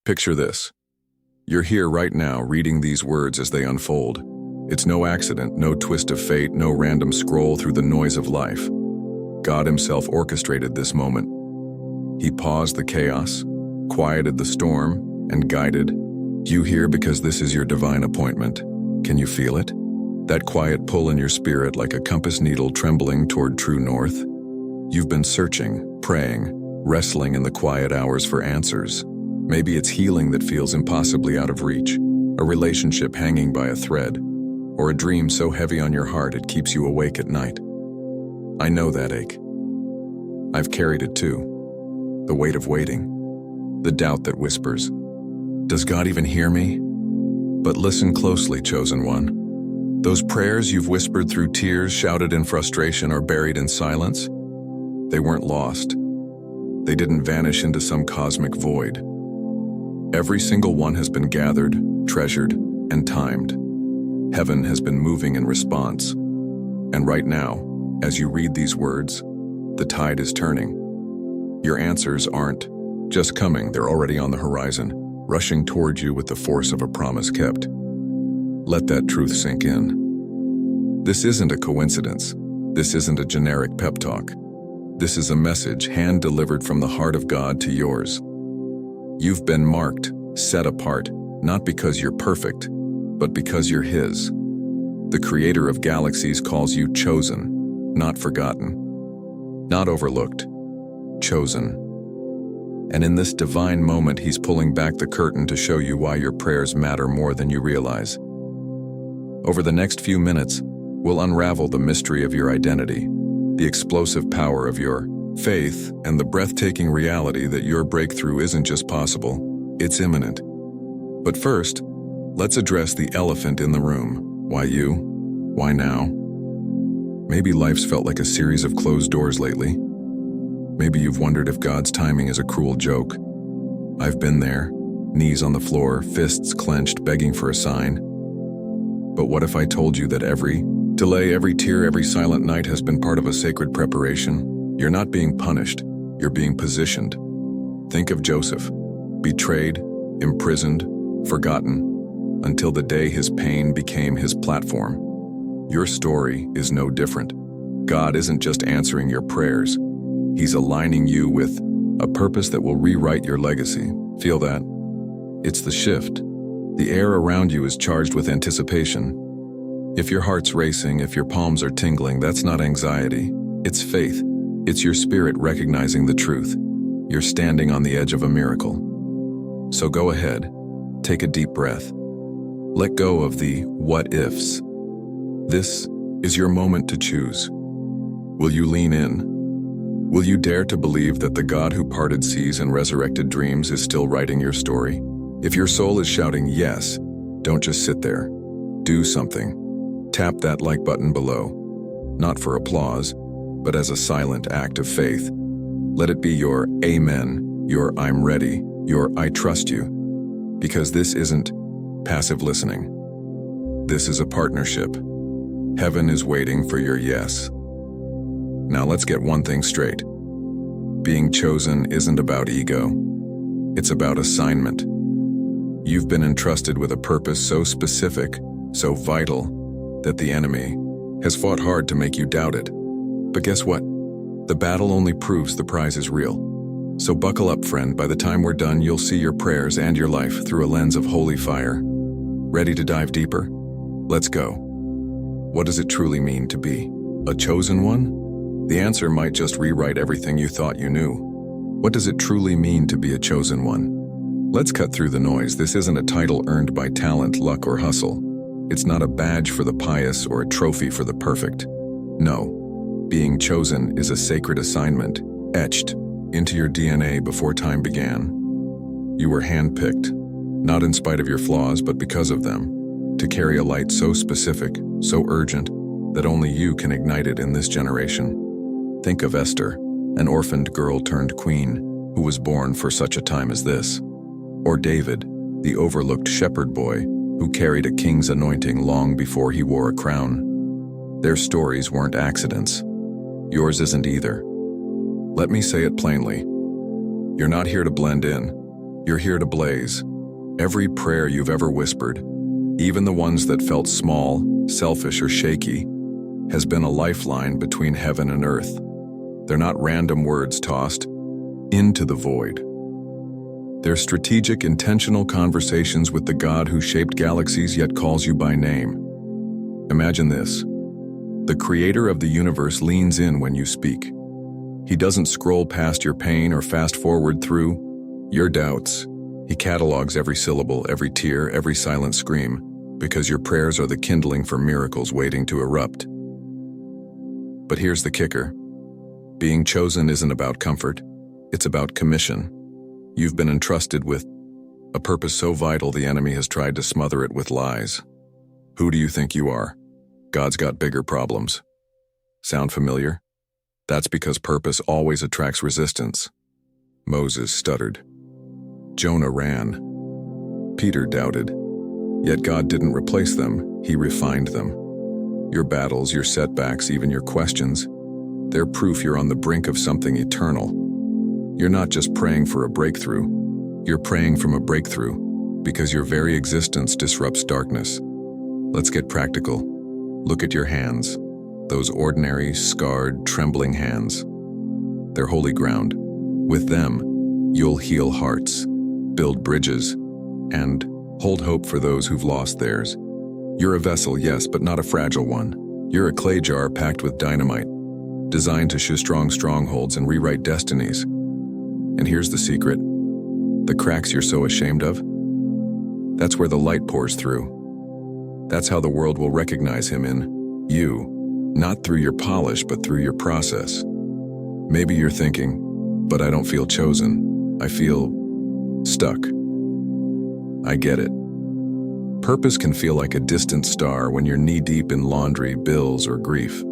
Picture this. You're here right now reading these words as they unfold. It's no accident, no twist of fate, no random scroll through the noise of life. God himself orchestrated this moment. He paused the chaos, quieted the storm, and guided you here because this is your divine appointment. Can you feel it? That quiet pull in your spirit like a compass needle trembling toward true north? You've been searching, praying, wrestling in the quiet hours for answers. Maybe it's healing that feels impossibly out of reach, a relationship hanging by a thread, or a dream so heavy on your heart it keeps you awake at night. I know that ache. I've carried it too. The weight of waiting, the doubt that whispers, "Does God even hear me?" But listen closely, chosen one. Those prayers you've whispered through tears, shouted in frustration, or buried in silence, they weren't lost. They didn't vanish into some cosmic void. Every single one has been gathered, treasured, and timed. Heaven has been moving in response. And right now, as you read these words, the tide is turning. Your answers aren't just coming, they're already on the horizon, rushing toward you with the force of a promise kept. Let that truth sink in. This isn't a coincidence. This isn't a generic pep talk. This is a message hand-delivered from the heart of God to yours. You've been marked, set apart, not because you're perfect, but because you're His. The Creator of galaxies calls you chosen, not forgotten, not overlooked, chosen. And in this divine moment, He's pulling back the curtain to show you why your prayers matter more than you realize. Over the next few minutes, we'll unravel the mystery of your identity, the explosive power of your faith, and the breathtaking reality that your breakthrough isn't just possible, it's imminent. But first, let's address the elephant in the room. Why you? Why now? Maybe life's felt like a series of closed doors lately. Maybe you've wondered if God's timing is a cruel joke. I've been there, knees on the floor, fists clenched, begging for a sign. But what if I told you that every delay, every tear, every silent night has been part of a sacred preparation? You're not being punished, you're being positioned. Think of Joseph, betrayed, imprisoned, forgotten, until the day his pain became his platform. Your story is no different. God isn't just answering your prayers, He's aligning you with a purpose that will rewrite your legacy. Feel that? It's the shift. The air around you is charged with anticipation. If your heart's racing, if your palms are tingling, that's not anxiety. It's faith. It's your spirit recognizing the truth. You're standing on the edge of a miracle. So go ahead, take a deep breath. Let go of the what ifs. This is your moment to choose. Will you lean in? Will you dare to believe that the God who parted seas and resurrected dreams is still writing your story? If your soul is shouting yes, don't just sit there. Do something. Tap that like button below. Not for applause, but as a silent act of faith. Let it be your amen, your I'm ready, your I trust you. Because this isn't passive listening. This is a partnership. Heaven is waiting for your yes. Now let's get one thing straight. Being chosen isn't about ego. It's about assignment. You've been entrusted with a purpose so specific, so vital, that the enemy has fought hard to make you doubt it. But guess what? The battle only proves the prize is real. So buckle up, friend. By the time we're done, you'll see your prayers and your life through a lens of holy fire. Ready to dive deeper? Let's go. What does it truly mean to be a chosen one? The answer might just rewrite everything you thought you knew. What does it truly mean to be a chosen one? Let's cut through the noise. This isn't a title earned by talent, luck, or hustle. It's not a badge for the pious or a trophy for the perfect. No, being chosen is a sacred assignment, etched into your DNA before time began. You were handpicked, not in spite of your flaws, but because of them, to carry a light so specific, so urgent, that only you can ignite it in this generation. Think of Esther, an orphaned girl turned queen, who was born for such a time as this. Or David, the overlooked shepherd boy, who carried a king's anointing long before he wore a crown. Their stories weren't accidents. Yours isn't either. Let me say it plainly. You're not here to blend in. You're here to blaze. Every prayer you've ever whispered, even the ones that felt small, selfish, or shaky, has been a lifeline between heaven and earth. They're not random words tossed into the void. They're strategic, intentional conversations with the God who shaped galaxies yet calls you by name. Imagine this. The creator of the universe leans in when you speak. He doesn't scroll past your pain or fast forward through your doubts. He catalogs every syllable, every tear, every silent scream, because your prayers are the kindling for miracles waiting to erupt. But here's the kicker. Being chosen isn't about comfort. It's about commission. You've been entrusted with a purpose so vital the enemy has tried to smother it with lies. Who do you think you are? God's got bigger problems. Sound familiar? That's because purpose always attracts resistance. Moses stuttered. Jonah ran. Peter doubted. Yet God didn't replace them, He refined them. Your battles, your setbacks, even your questions, they're proof you're on the brink of something eternal. You're not just praying for a breakthrough. You're praying from a breakthrough because your very existence disrupts darkness. Let's get practical. Look at your hands, those ordinary, scarred, trembling hands. They're holy ground. With them, you'll heal hearts, build bridges, and hold hope for those who've lost theirs. You're a vessel, yes, but not a fragile one. You're a clay jar packed with dynamite, designed to shoe-strong strongholds and rewrite destinies. And here's the secret. The cracks you're so ashamed of, that's where the light pours through. That's how the world will recognize Him in you, not through your polish, but through your process. Maybe you're thinking, but I don't feel chosen. I feel stuck. I get it. Purpose can feel like a distant star when you're knee-deep in laundry, bills, or grief.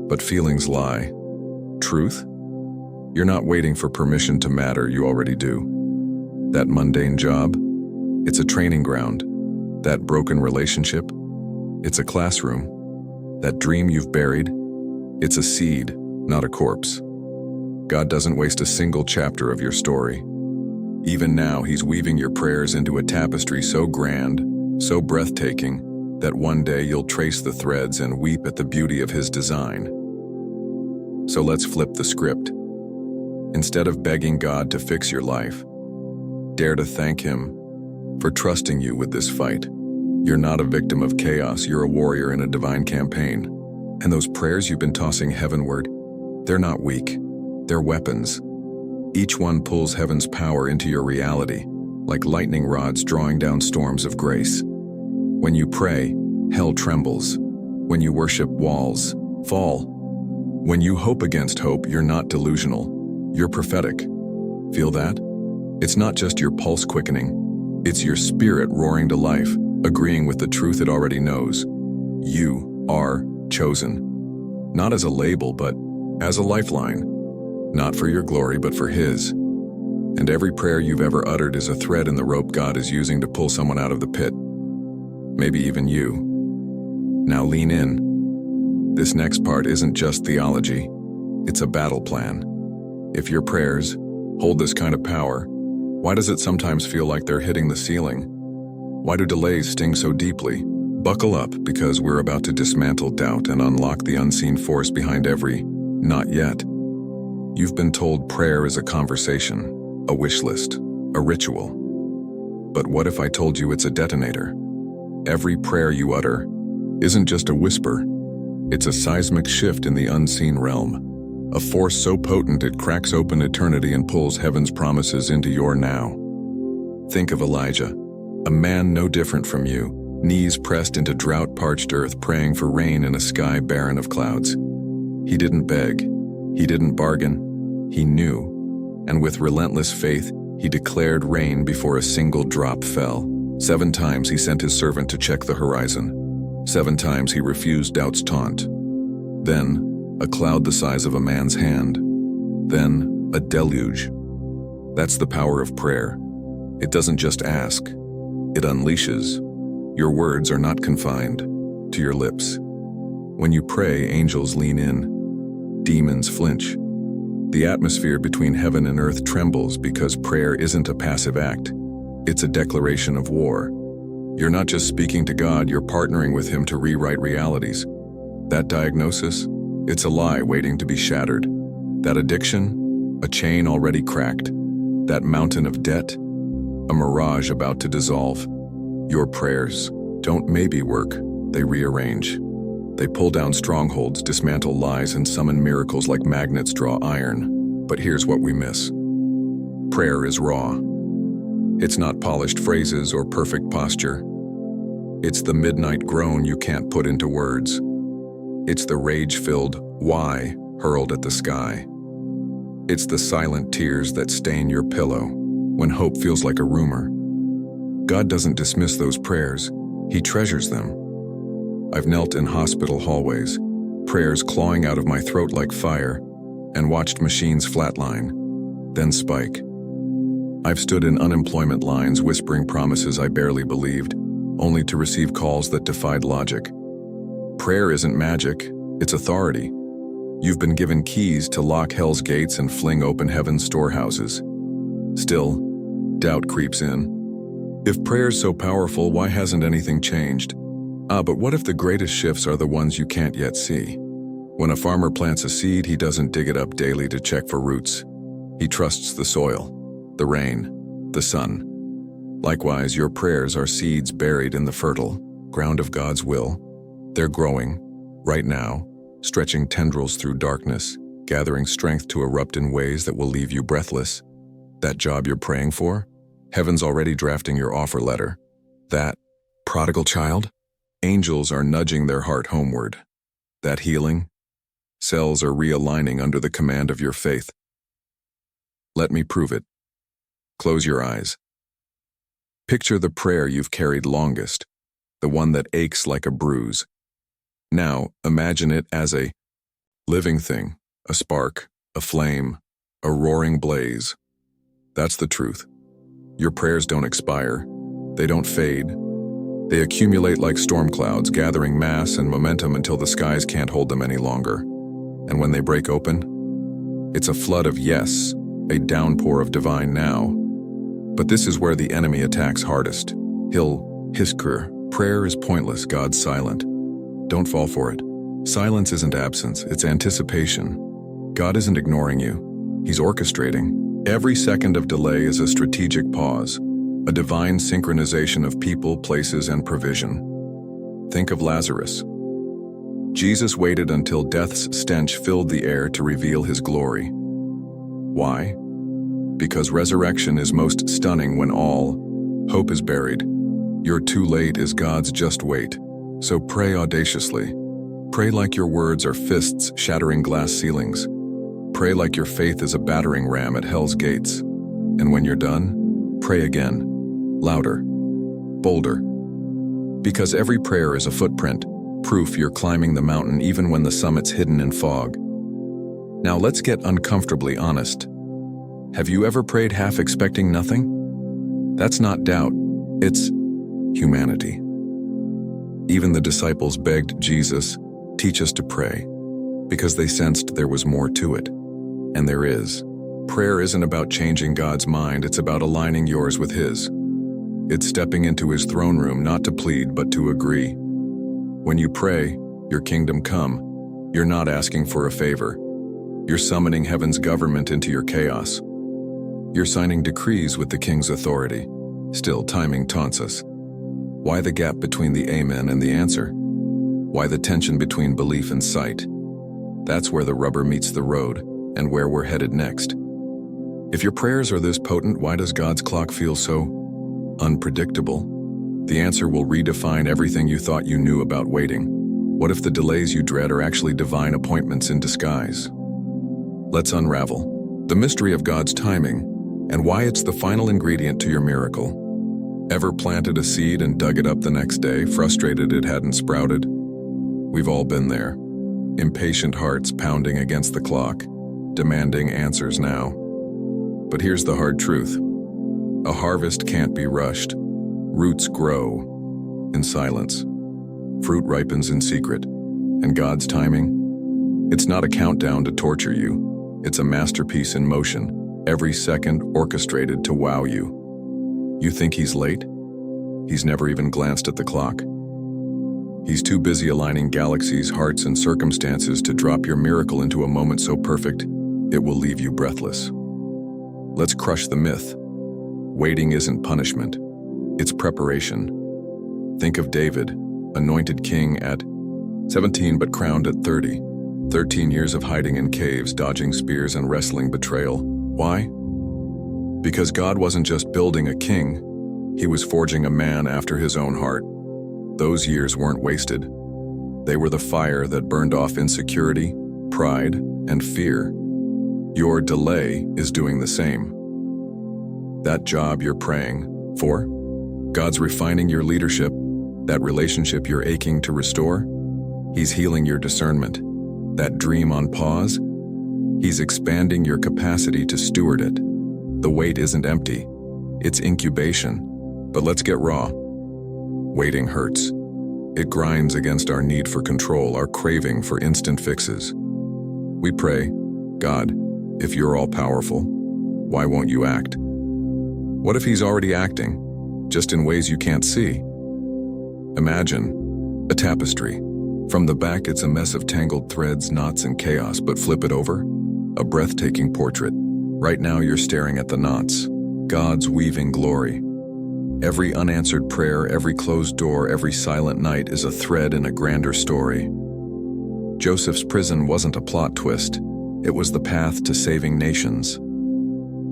But feelings lie. Truth? You're not waiting for permission to matter, you already do. That mundane job? It's a training ground. That broken relationship? It's a classroom. That dream you've buried? It's a seed, not a corpse. God doesn't waste a single chapter of your story. Even now, He's weaving your prayers into a tapestry so grand, so breathtaking, that one day you'll trace the threads and weep at the beauty of His design. So let's flip the script. Instead of begging God to fix your life, dare to thank Him for trusting you with this fight. You're not a victim of chaos, you're a warrior in a divine campaign. And those prayers you've been tossing heavenward, they're not weak, they're weapons. Each one pulls heaven's power into your reality, like lightning rods drawing down storms of grace. When you pray, hell trembles. When you worship, walls fall. When you hope against hope, you're not delusional, you're prophetic. Feel that? It's not just your pulse quickening, it's your spirit roaring to life, agreeing with the truth it already knows. You are chosen. Not as a label, but as a lifeline. Not for your glory, but for His. And every prayer you've ever uttered is a thread in the rope God is using to pull someone out of the pit. Maybe even you. Now lean in. This next part isn't just theology, it's a battle plan. If your prayers hold this kind of power, why does it sometimes feel like they're hitting the ceiling? Why do delays sting so deeply? Buckle up, because we're about to dismantle doubt and unlock the unseen force behind every "not yet." You've been told prayer is a conversation, a wish list, a ritual. But what if I told you it's a detonator? Every prayer you utter isn't just a whisper. It's a seismic shift in the unseen realm, a force so potent it cracks open eternity and pulls heaven's promises into your now. Think of Elijah, a man no different from you, knees pressed into drought-parched earth, praying for rain in a sky barren of clouds. He didn't beg, he didn't bargain, he knew, and with relentless faith, he declared rain before a single drop fell. 7 times he sent his servant to check the horizon. 7 times he refused doubt's taunt. Then, a cloud the size of a man's hand. Then, a deluge. That's the power of prayer. It doesn't just ask, it unleashes. Your words are not confined to your lips. When you pray, angels lean in, demons flinch. The atmosphere between heaven and earth trembles because prayer isn't a passive act. It's a declaration of war. You're not just speaking to God, you're partnering with Him to rewrite realities. That diagnosis? It's a lie waiting to be shattered. That addiction? A chain already cracked. That mountain of debt? A mirage about to dissolve. Your prayers don't maybe work, they rearrange. They pull down strongholds, dismantle lies, and summon miracles like magnets draw iron. But here's what we miss. Prayer is raw. It's not polished phrases or perfect posture. It's the midnight groan you can't put into words. It's the rage-filled why hurled at the sky. It's the silent tears that stain your pillow when hope feels like a rumor. God doesn't dismiss those prayers, He treasures them. I've knelt in hospital hallways, prayers clawing out of my throat like fire, and watched machines flatline, then spike. I've stood in unemployment lines whispering promises I barely believed, only to receive calls that defied logic. Prayer isn't magic, it's authority. You've been given keys to lock hell's gates and fling open heaven's storehouses. Still, doubt creeps in. If prayer's so powerful, why hasn't anything changed? But what if the greatest shifts are the ones you can't yet see? When a farmer plants a seed, he doesn't dig it up daily to check for roots. He trusts the soil, the rain, the sun. Likewise, your prayers are seeds buried in the fertile ground of God's will. They're growing, right now, stretching tendrils through darkness, gathering strength to erupt in ways that will leave you breathless. That job you're praying for? Heaven's already drafting your offer letter. That prodigal child? Angels are nudging their heart homeward. That healing? Cells are realigning under the command of your faith. Let me prove it. Close your eyes. Picture the prayer you've carried longest, the one that aches like a bruise. Now, imagine it as a living thing, a spark, a flame, a roaring blaze. That's the truth. Your prayers don't expire. They don't fade. They accumulate like storm clouds, gathering mass and momentum until the skies can't hold them any longer. And when they break open, it's a flood of yes, a downpour of divine now. But this is where the enemy attacks hardest. He'll hisker. Prayer is pointless, God's silent. Don't fall for it. Silence isn't absence, it's anticipation. God isn't ignoring you. He's orchestrating. Every second of delay is a strategic pause, a divine synchronization of people, places, and provision. Think of Lazarus. Jesus waited until death's stench filled the air to reveal His glory. Why? Because resurrection is most stunning when all hope is buried. Your too late is God's just wait. So pray audaciously. Pray like your words are fists shattering glass ceilings. Pray like your faith is a battering ram at hell's gates. And when you're done, pray again. Louder. Bolder. Because every prayer is a footprint, proof you're climbing the mountain even when the summit's hidden in fog. Now let's get uncomfortably honest. Have you ever prayed half expecting nothing? That's not doubt, it's humanity. Even the disciples begged Jesus, "Teach us to pray," because they sensed there was more to it. And there is. Prayer isn't about changing God's mind, it's about aligning yours with His. It's stepping into His throne room not to plead but to agree. When you pray, "Your kingdom come," you're not asking for a favor. You're summoning heaven's government into your chaos. You're signing decrees with the King's authority. Still, timing taunts us. Why the gap between the amen and the answer? Why the tension between belief and sight? That's where the rubber meets the road, and where we're headed next. If your prayers are this potent, why does God's clock feel so unpredictable? The answer will redefine everything you thought you knew about waiting. What if the delays you dread are actually divine appointments in disguise? Let's unravel the mystery of God's timing and why it's the final ingredient to your miracle. Ever planted a seed and dug it up the next day, frustrated it hadn't sprouted? We've all been there. Impatient hearts pounding against the clock, demanding answers now. But here's the hard truth. A harvest can't be rushed. Roots grow in silence. Fruit ripens in secret. And God's timing? It's not a countdown to torture you. It's a masterpiece in motion, every second orchestrated to wow you. You think he's late? He's never even glanced at the clock. He's too busy aligning galaxies, hearts, and circumstances to drop your miracle into a moment so perfect, it will leave you breathless. Let's crush the myth. Waiting isn't punishment. It's preparation. Think of David, anointed king at 17 but crowned at 30. 13 years of hiding in caves, dodging spears, and wrestling betrayal. Why? Because God wasn't just building a king, he was forging a man after his own heart. Those years weren't wasted. They were the fire that burned off insecurity, pride, and fear. Your delay is doing the same. That job you're praying for, God's refining your leadership, that relationship you're aching to restore, he's healing your discernment. That dream on pause, he's expanding your capacity to steward it. The wait isn't empty, it's incubation. But let's get raw. Waiting hurts. It grinds against our need for control, our craving for instant fixes. We pray, God, if you're all-powerful, why won't you act? What if he's already acting, just in ways you can't see? Imagine a tapestry. From the back, it's a mess of tangled threads, knots, and chaos, but flip it over, a breathtaking portrait. Right now you're staring at the knots, God's weaving glory. Every unanswered prayer, every closed door, every silent night is a thread in a grander story. Joseph's prison wasn't a plot twist. It was the path to saving nations.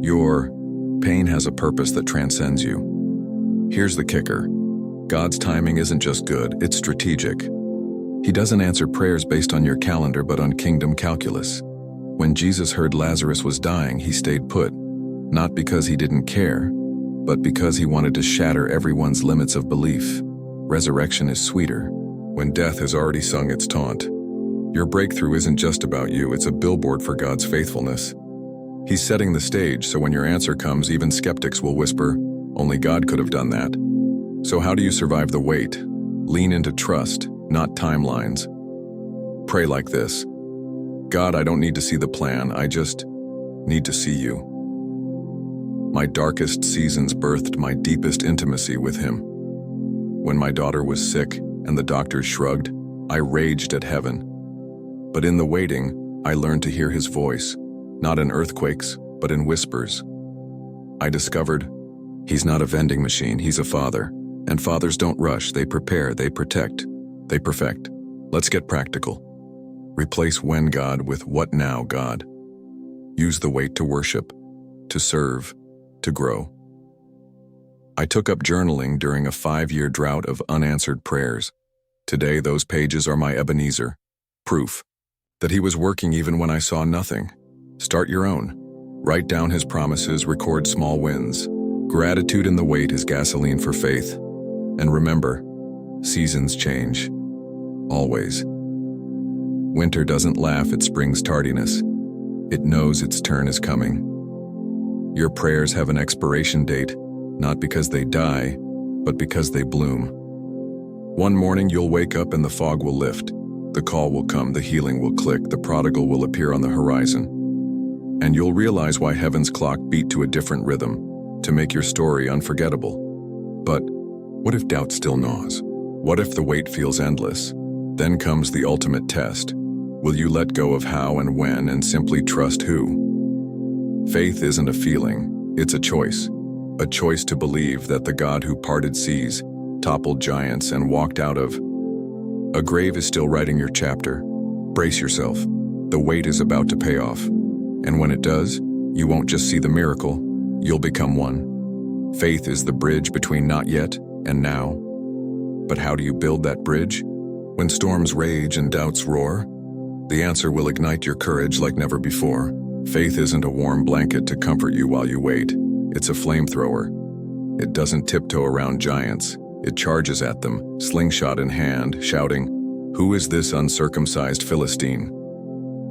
Your pain has a purpose that transcends you. Here's the kicker. God's timing isn't just good, it's strategic. He doesn't answer prayers based on your calendar but on kingdom calculus. When Jesus heard Lazarus was dying, he stayed put, not because he didn't care, but because he wanted to shatter everyone's limits of belief. Resurrection is sweeter when death has already sung its taunt. Your breakthrough isn't just about you, it's a billboard for God's faithfulness. He's setting the stage so when your answer comes, even skeptics will whisper, only God could have done that. So how do you survive the wait? Lean into trust, not timelines. Pray like this. God, I don't need to see the plan, I just need to see you. My darkest seasons birthed my deepest intimacy with him. When my daughter was sick and the doctors shrugged, I raged at heaven. But in the waiting, I learned to hear his voice, not in earthquakes, but in whispers. I discovered he's not a vending machine, he's a father. And fathers don't rush, they prepare, they protect, they perfect. Let's get practical. Replace when God with what now God. Use the wait to worship, to serve, to grow. I took up journaling during a 5-year drought of unanswered prayers. Today, those pages are my Ebenezer, proof that he was working even when I saw nothing. Start your own. Write down his promises, record small wins. Gratitude in the wait is gasoline for faith. And remember, seasons change. Always. Winter doesn't laugh at spring's tardiness. It knows its turn is coming. Your prayers have an expiration date, not because they die, but because they bloom. One morning you'll wake up and the fog will lift. The call will come, the healing will click, the prodigal will appear on the horizon. And you'll realize why heaven's clock beat to a different rhythm, to make your story unforgettable. But what if doubt still gnaws? What if the wait feels endless? Then comes the ultimate test. Will you let go of how and when and simply trust who? Faith isn't a feeling, it's a choice to believe that the God who parted seas, toppled giants, and walked out of a grave is still writing your chapter. Brace yourself. The wait is about to pay off. And when it does, you won't just see the miracle, you'll become one. Faith is the bridge between not yet and now. But how do you build that bridge? When storms rage and doubts roar, the answer will ignite your courage like never before. Faith isn't a warm blanket to comfort you while you wait. It's a flamethrower. It doesn't tiptoe around giants. It charges at them, slingshot in hand, shouting, "Who is this uncircumcised Philistine?"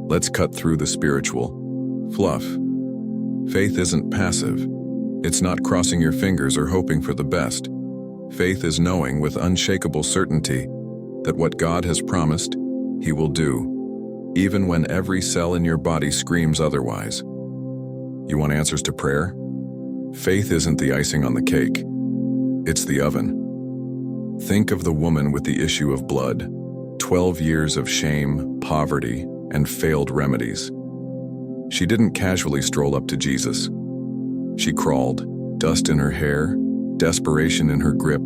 Let's cut through the spiritual fluff. Faith isn't passive. It's not crossing your fingers or hoping for the best. Faith is knowing with unshakable certainty that what God has promised, he will do. even when every cell in your body screams otherwise. You want answers to prayer? Faith isn't the icing on the cake. It's the oven. Think of the woman with the issue of blood, 12 years of shame, poverty, and failed remedies. She didn't casually stroll up to Jesus. She crawled, dust in her hair, desperation in her grip.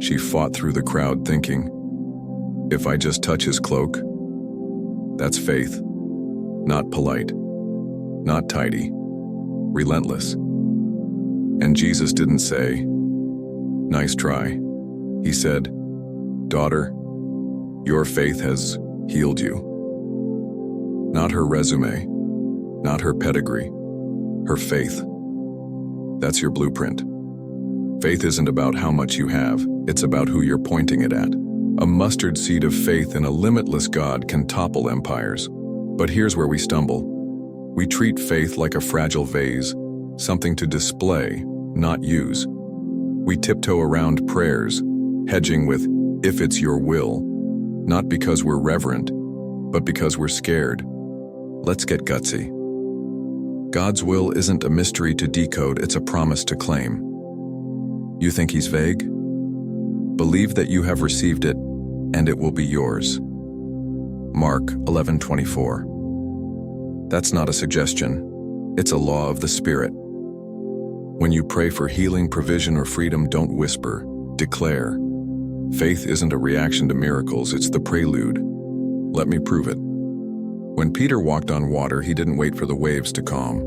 She fought through the crowd thinking, if I just touch his cloak, that's faith. Not polite, not tidy, relentless. And Jesus didn't say, nice try. He said, daughter, your faith has healed you. Not her resume, not her pedigree, her faith. That's your blueprint. Faith isn't about how much you have, it's about who you're pointing it at. A mustard seed of faith in a limitless God can topple empires. But here's where we stumble. We treat faith like a fragile vase, something to display, not use. We tiptoe around prayers, hedging with, if it's your will, not because we're reverent, but because we're scared. Let's get gutsy. God's will isn't a mystery to decode, it's a promise to claim. You think he's vague? Believe that you have received it, and it will be yours. Mark 11:24. That's not a suggestion. It's a law of the Spirit. When you pray for healing, provision, or freedom, don't whisper, declare. Faith isn't a reaction to miracles, it's the prelude. Let me prove it. When Peter walked on water, he didn't wait for the waves to calm.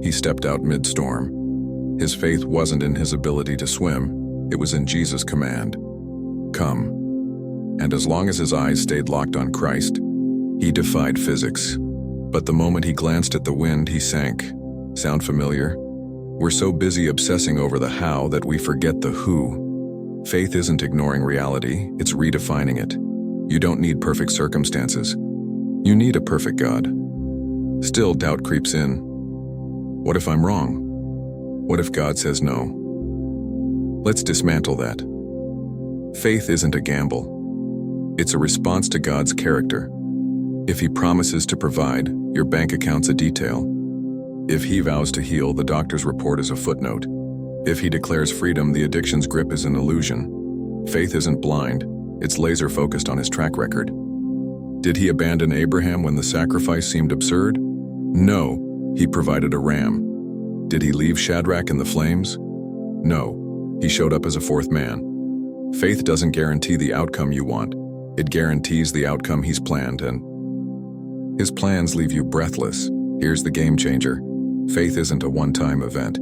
He stepped out mid-storm. His faith wasn't in his ability to swim, it was in Jesus' command. Come. And as long as his eyes stayed locked on Christ, he defied physics. But the moment he glanced at the wind, he sank. Sound familiar? We're so busy obsessing over the how that we forget the who. Faith isn't ignoring reality, it's redefining it. You don't need perfect circumstances. You need a perfect God. Still, doubt creeps in. What if I'm wrong? What if God says no? Let's dismantle that. Faith isn't a gamble. It's a response to God's character. If he promises to provide, your bank account's a detail. If he vows to heal, the doctor's report is a footnote. If he declares freedom, the addiction's grip is an illusion. Faith isn't blind, it's laser-focused on his track record. Did he abandon Abraham when the sacrifice seemed absurd? No, he provided a ram. Did he leave Shadrach in the flames? No, he showed up as a fourth man. Faith doesn't guarantee the outcome you want. It guarantees the outcome he's planned, and his plans leave you breathless. Here's the game changer. Faith isn't a one-time event.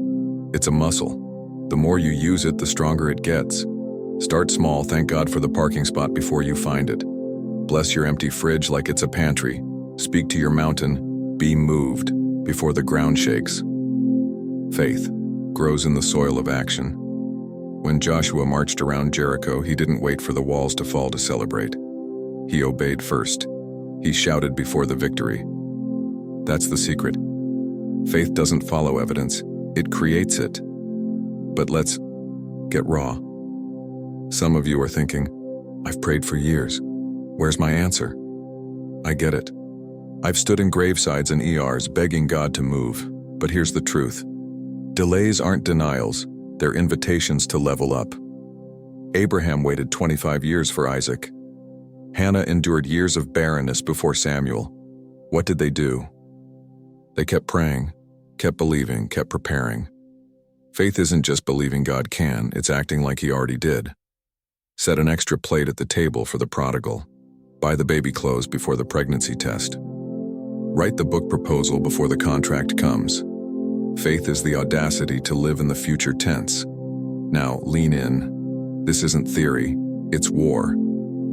It's a muscle. The more you use it, the stronger it gets. Start small, thank God for the parking spot before you find it. Bless your empty fridge like it's a pantry. Speak to your mountain, be moved, before the ground shakes. Faith grows in the soil of action. When Joshua marched around Jericho, he didn't wait for the walls to fall to celebrate. He obeyed first. He shouted before the victory. That's the secret. Faith doesn't follow evidence, it creates it. But let's get raw. Some of you are thinking, I've prayed for years. Where's my answer? I get it. I've stood in gravesides and ERs begging God to move, but here's the truth. Delays aren't denials, they're invitations to level up. Abraham waited 25 years for Isaac. Hannah endured years of barrenness before Samuel. What did they do? They kept praying, kept believing, kept preparing. Faith isn't just believing God can, it's acting like he already did. Set an extra plate at the table for the prodigal. Buy the baby clothes before the pregnancy test. Write the book proposal before the contract comes. Faith is the audacity to live in the future tense. Now, lean in. This isn't theory, it's war.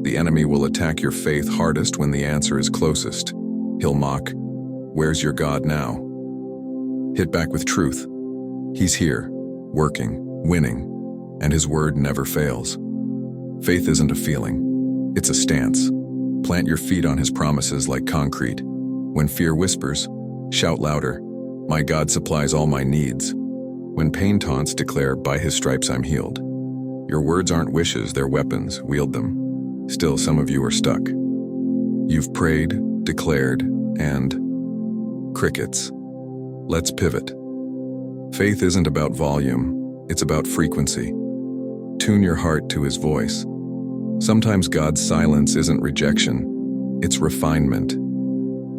The enemy will attack your faith hardest when the answer is closest. He'll mock, "Where's your God now?" Hit back with truth. He's here, working, winning, and his word never fails. Faith isn't a feeling, it's a stance. Plant your feet on his promises like concrete. When fear whispers, shout louder, "My God supplies all my needs." When pain taunts, declare, "By his stripes I'm healed." Your words aren't wishes, they're weapons, wield them. Still, some of you are stuck. You've prayed, declared, and crickets. Let's pivot. Faith isn't about volume, it's about frequency. Tune your heart to His voice. Sometimes God's silence isn't rejection, it's refinement.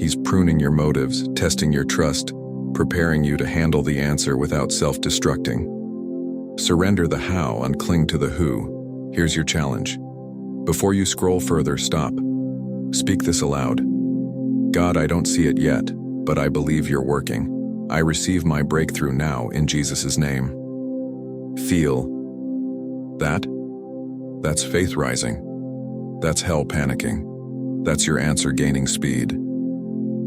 He's pruning your motives, testing your trust, preparing you to handle the answer without self-destructing. Surrender the how and cling to the who. Here's your challenge. Before you scroll further, stop. Speak this aloud. God, I don't see it yet, but I believe you're working. I receive my breakthrough now in Jesus' name. Feel that? That's faith rising. That's hell panicking. That's your answer gaining speed.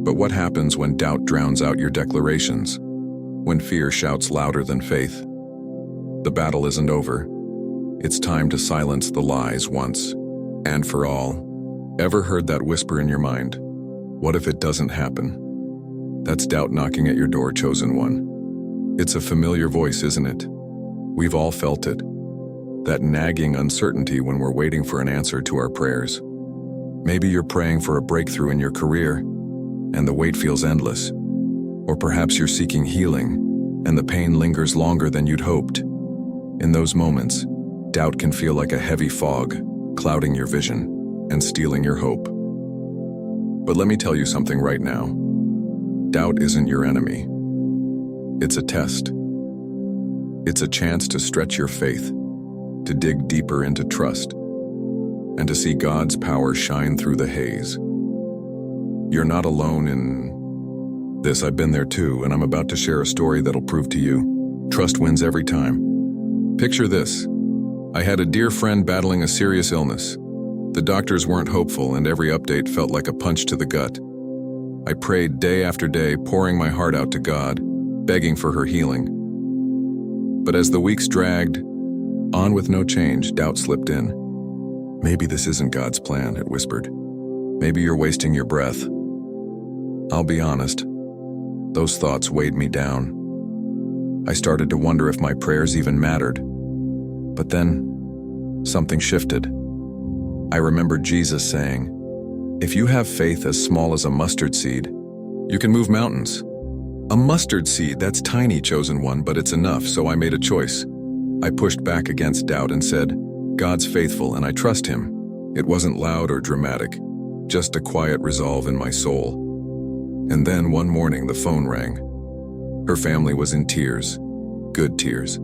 But what happens when doubt drowns out your declarations? When fear shouts louder than faith? The battle isn't over. It's time to silence the lies once and for all. Ever heard that whisper in your mind? What if it doesn't happen? That's doubt knocking at your door, chosen one. It's a familiar voice, isn't it? We've all felt it. That nagging uncertainty when we're waiting for an answer to our prayers. Maybe you're praying for a breakthrough in your career, and the wait feels endless. Or perhaps you're seeking healing, and the pain lingers longer than you'd hoped. In those moments, doubt can feel like a heavy fog, clouding your vision and stealing your hope. But let me tell you something right now. Doubt isn't your enemy. It's a test. It's a chance to stretch your faith, to dig deeper into trust, and to see God's power shine through the haze. You're not alone in this. I've been there too, and I'm about to share a story that'll prove to you, trust wins every time. Picture this. I had a dear friend battling a serious illness. The doctors weren't hopeful, and every update felt like a punch to the gut. I prayed day after day, pouring my heart out to God, begging for her healing. But as the weeks dragged on with no change, doubt slipped in. Maybe this isn't God's plan, it whispered. Maybe you're wasting your breath. I'll be honest, those thoughts weighed me down. I started to wonder if my prayers even mattered. But then, something shifted. I remembered Jesus saying, "If you have faith as small as a mustard seed, you can move mountains." A mustard seed, that's tiny, chosen one, but it's enough, so I made a choice. I pushed back against doubt and said, "God's faithful and I trust Him." It wasn't loud or dramatic, just a quiet resolve in my soul. And then one morning the phone rang. Her family was in tears, good tears.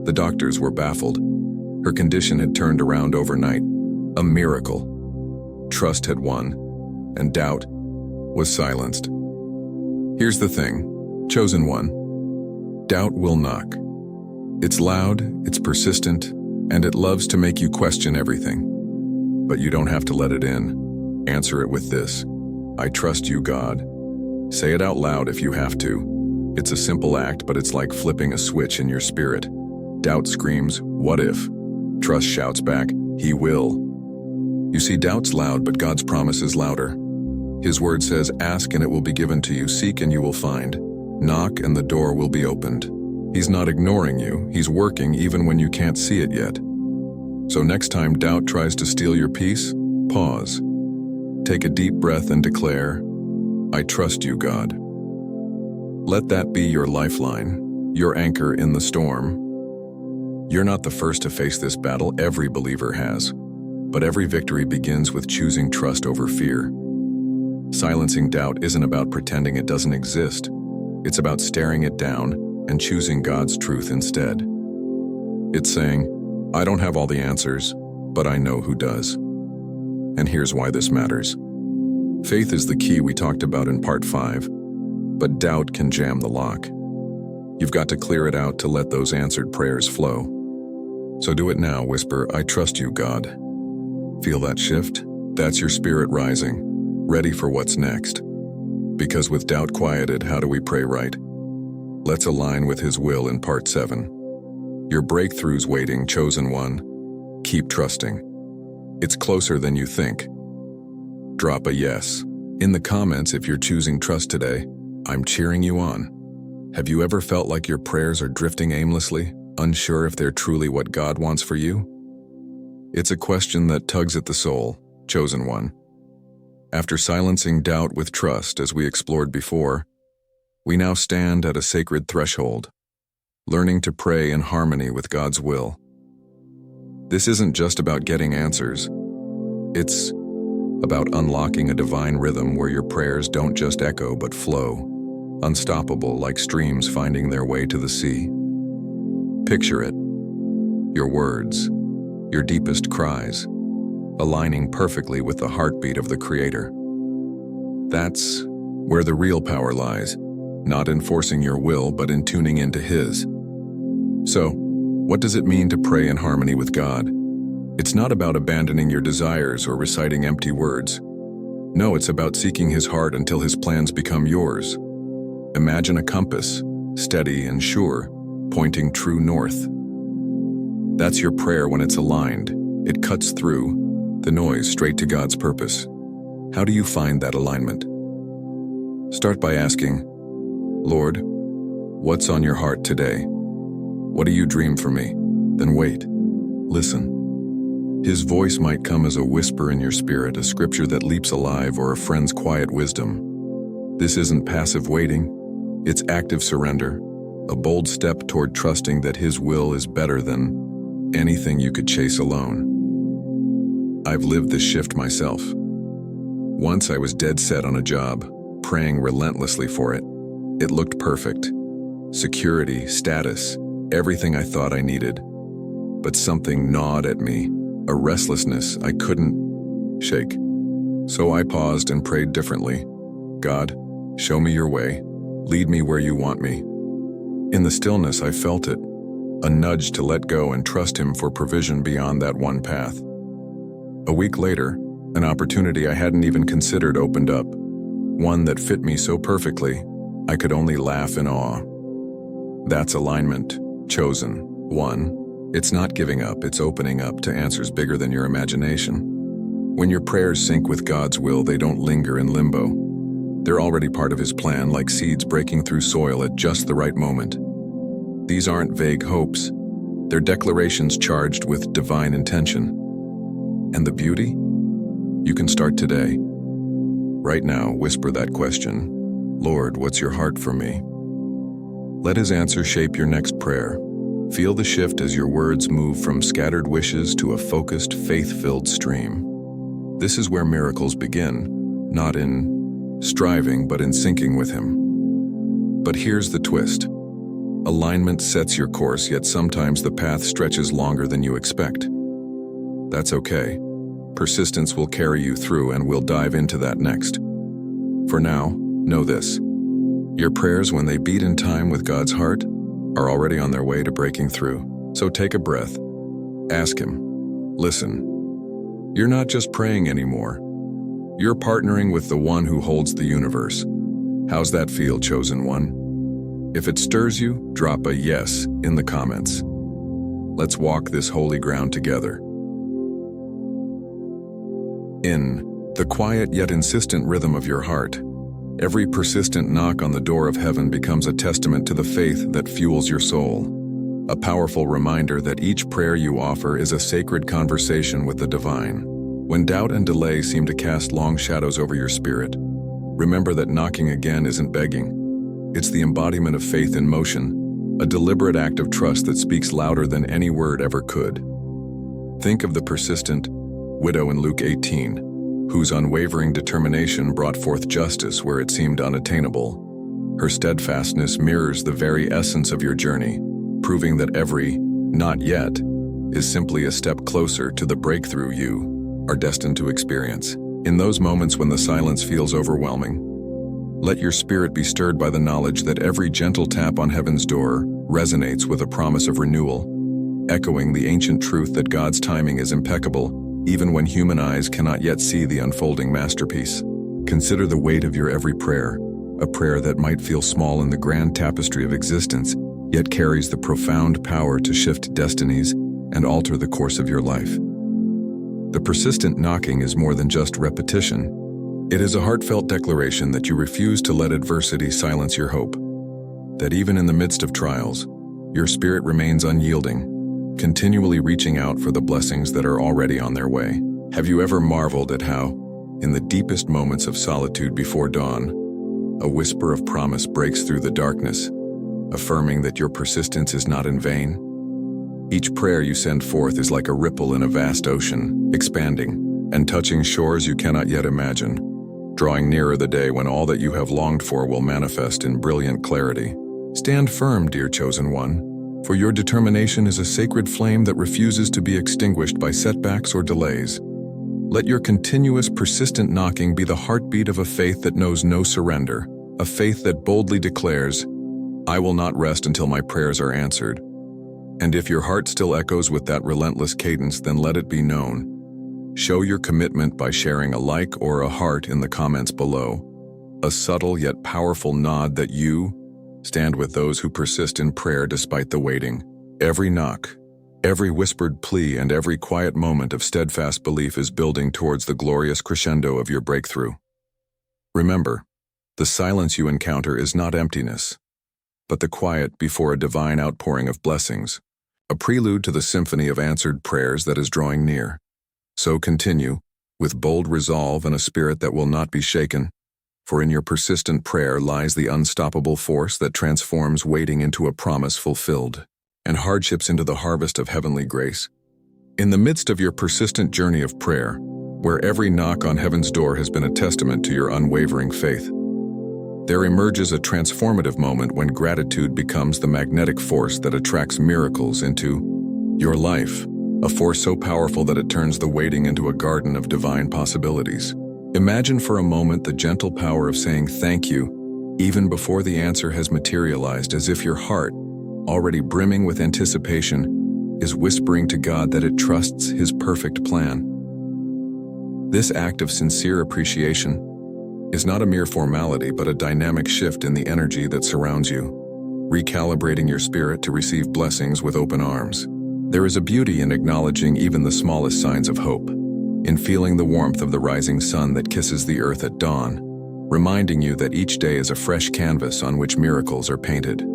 The doctors were baffled. Her condition had turned around overnight, a miracle. Trust had won, and doubt was silenced. Here's the thing, chosen one. Doubt will knock. It's loud, it's persistent, and it loves to make you question everything. But you don't have to let it in. Answer it with this: I trust you, God. Say it out loud if you have to. It's a simple act, but it's like flipping a switch in your spirit. Doubt screams, "What if?" Trust shouts back, "He will." You see, doubt's loud, but God's promise is louder. His word says, "Ask and it will be given to you, seek and you will find. Knock and the door will be opened." He's not ignoring you, He's working even when you can't see it yet. So next time doubt tries to steal your peace, pause. Take a deep breath and declare, "I trust you, God." Let that be your lifeline, your anchor in the storm. You're not the first to face this battle, every believer has. But every victory begins with choosing trust over fear. Silencing doubt isn't about pretending it doesn't exist. It's about staring it down and choosing God's truth instead. It's saying, "I don't have all the answers, but I know who does." And here's why this matters. Faith is the key we talked about in part 5, but doubt can jam the lock. You've got to clear it out to let those answered prayers flow. So do it now, whisper, "I trust you, God." Feel that shift? That's your spirit rising, ready for what's next. Because with doubt quieted, how do we pray right? Let's align with His will in part 7. Your breakthrough's waiting, chosen one. Keep trusting. It's closer than you think. Drop a yes in the comments if you're choosing trust today. I'm cheering you on. Have you ever felt like your prayers are drifting aimlessly, unsure if they're truly what God wants for you? It's a question that tugs at the soul, chosen one. After silencing doubt with trust as we explored before, we now stand at a sacred threshold, learning to pray in harmony with God's will. This isn't just about getting answers. It's about unlocking a divine rhythm where your prayers don't just echo but flow, unstoppable like streams finding their way to the sea. Picture it, your words, your deepest cries, aligning perfectly with the heartbeat of the Creator. That's where the real power lies, not in forcing your will but in tuning into His. So, what does it mean to pray in harmony with God? It's not about abandoning your desires or reciting empty words. No, it's about seeking His heart until His plans become yours. Imagine a compass, steady and sure, pointing true north. That's your prayer when it's aligned. It cuts through the noise straight to God's purpose. How do you find that alignment? Start by asking, Lord, what's on your heart today? What do you dream for me? Then wait. Listen. His voice might come as a whisper in your spirit, a scripture that leaps alive, or a friend's quiet wisdom. This isn't passive waiting. It's active surrender, a bold step toward trusting that His will is better than anything you could chase alone. I've lived this shift myself. Once I was dead set on a job, praying relentlessly for it. It looked perfect. Security, status, everything I thought I needed. But something gnawed at me, a restlessness I couldn't shake. So I paused and prayed differently. God, show me your way. Lead me where you want me. In the stillness, I felt it, a nudge to let go and trust Him for provision beyond that one path. A week later, an opportunity I hadn't even considered opened up, one that fit me so perfectly, I could only laugh in awe. That's alignment, chosen, one. It's not giving up, it's opening up to answers bigger than your imagination. When your prayers sync with God's will, they don't linger in limbo. They're already part of His plan, like seeds breaking through soil at just the right moment. These aren't vague hopes. They're declarations charged with divine intention. And the beauty? You can start today. Right now, whisper that question, Lord, what's your heart for me? Let His answer shape your next prayer. Feel the shift as your words move from scattered wishes to a focused, faith-filled stream. This is where miracles begin, not in striving, but in syncing with Him. But here's the twist. Alignment sets your course, yet sometimes the path stretches longer than you expect. That's okay. Persistence will carry you through, and we'll dive into that next. For now, know this. Your prayers, when they beat in time with God's heart, are already on their way to breaking through. So take a breath. Ask Him. Listen. You're not just praying anymore. You're partnering with the One who holds the universe. How's that feel, chosen one? If it stirs you, drop a yes in the comments. Let's walk this holy ground together. In the quiet yet insistent rhythm of your heart, every persistent knock on the door of heaven becomes a testament to the faith that fuels your soul, a powerful reminder that each prayer you offer is a sacred conversation with the divine. When doubt and delay seem to cast long shadows over your spirit, remember that knocking again isn't begging. It's the embodiment of faith in motion, a deliberate act of trust that speaks louder than any word ever could. Think of the persistent widow in Luke 18, whose unwavering determination brought forth justice where it seemed unattainable. Her steadfastness mirrors the very essence of your journey, proving that every "not yet" is simply a step closer to the breakthrough you are destined to experience. In those moments when the silence feels overwhelming, let your spirit be stirred by the knowledge that every gentle tap on heaven's door resonates with a promise of renewal, echoing the ancient truth that God's timing is impeccable, even when human eyes cannot yet see the unfolding masterpiece. Consider the weight of your every prayer, a prayer that might feel small in the grand tapestry of existence, yet carries the profound power to shift destinies and alter the course of your life. The persistent knocking is more than just repetition. It is a heartfelt declaration that you refuse to let adversity silence your hope, that even in the midst of trials, your spirit remains unyielding, continually reaching out for the blessings that are already on their way. Have you ever marveled at how, In the deepest moments of solitude before dawn, a whisper of promise breaks through the darkness, affirming that your persistence is not in vain. Each prayer you send forth is like a ripple in a vast ocean, expanding and touching shores you cannot yet imagine, drawing nearer the day when all that you have longed for will manifest in brilliant clarity. Stand firm, dear chosen one, for your determination is a sacred flame that refuses to be extinguished by setbacks or delays. Let your continuous, persistent knocking be the heartbeat of a faith that knows no surrender, a faith that boldly declares, "I will not rest until my prayers are answered." And if your heart still echoes with that relentless cadence, then let it be known. Show your commitment by sharing a like or a heart in the comments below, a subtle yet powerful nod that you stand with those who persist in prayer despite the waiting. Every knock, every whispered plea, and every quiet moment of steadfast belief is building towards the glorious crescendo of your breakthrough. Remember, the silence you encounter is not emptiness, but the quiet before a divine outpouring of blessings, a prelude to the symphony of answered prayers that is drawing near. So continue, with bold resolve and a spirit that will not be shaken, for in your persistent prayer lies the unstoppable force that transforms waiting into a promise fulfilled, and hardships into the harvest of heavenly grace. In the midst of your persistent journey of prayer, where every knock on heaven's door has been a testament to your unwavering faith, there emerges a transformative moment when gratitude becomes the magnetic force that attracts miracles into your life, a force so powerful that it turns the waiting into a garden of divine possibilities. Imagine for a moment the gentle power of saying thank you, even before the answer has materialized, as if your heart, already brimming with anticipation, is whispering to God that it trusts His perfect plan. This act of sincere appreciation is not a mere formality, but a dynamic shift in the energy that surrounds you, recalibrating your spirit to receive blessings with open arms. There is a beauty in acknowledging even the smallest signs of hope, in feeling the warmth of the rising sun that kisses the earth at dawn, reminding you that each day is a fresh canvas on which miracles are painted.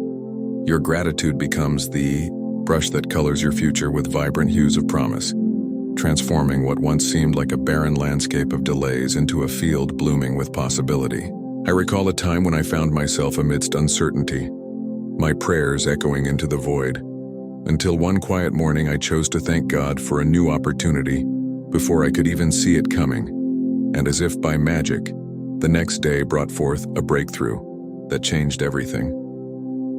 Your gratitude becomes the brush that colors your future with vibrant hues of promise, transforming what once seemed like a barren landscape of delays into a field blooming with possibility. I recall a time when I found myself amidst uncertainty, my prayers echoing into the void, until one quiet morning I chose to thank God for a new opportunity before I could even see it coming. And as if by magic, the next day brought forth a breakthrough that changed everything.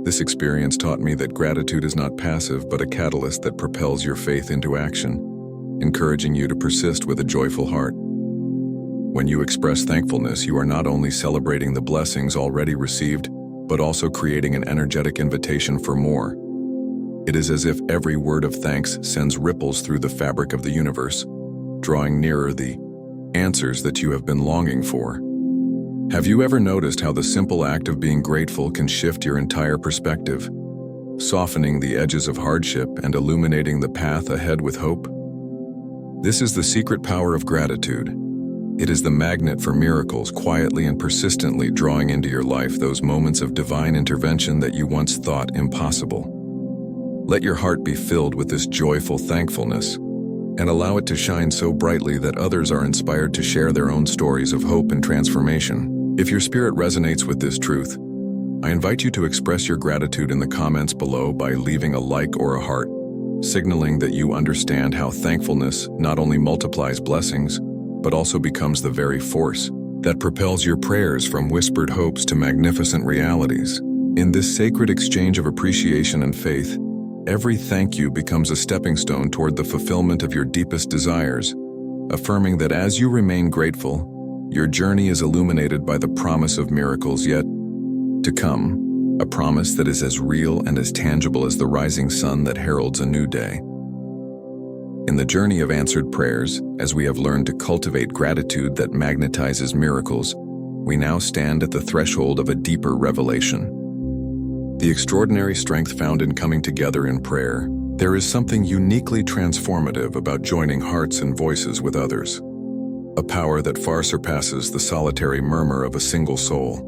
This experience taught me that gratitude is not passive, but a catalyst that propels your faith into action, encouraging you to persist with a joyful heart. When you express thankfulness, you are not only celebrating the blessings already received, but also creating an energetic invitation for more. It is as if every word of thanks sends ripples through the fabric of the universe, drawing nearer the answers that you have been longing for. Have you ever noticed how the simple act of being grateful can shift your entire perspective, softening the edges of hardship and illuminating the path ahead with hope? This is the secret power of gratitude. It is the magnet for miracles, quietly and persistently drawing into your life those moments of divine intervention that you once thought impossible. Let your heart be filled with this joyful thankfulness, and allow it to shine so brightly that others are inspired to share their own stories of hope and transformation. If your spirit resonates with this truth, I invite you to express your gratitude in the comments below by leaving a like or a heart, signaling that you understand how thankfulness not only multiplies blessings, but also becomes the very force that propels your prayers from whispered hopes to magnificent realities. In this sacred exchange of appreciation and faith, every thank you becomes a stepping stone toward the fulfillment of your deepest desires, affirming that as you remain grateful, your journey is illuminated by the promise of miracles yet to come, a promise that is as real and as tangible as the rising sun that heralds a new day. In the journey of answered prayers, as we have learned to cultivate gratitude that magnetizes miracles, we now stand at the threshold of a deeper revelation. The extraordinary strength found in coming together in prayer, there is something uniquely transformative about joining hearts and voices with others, a power that far surpasses the solitary murmur of a single soul.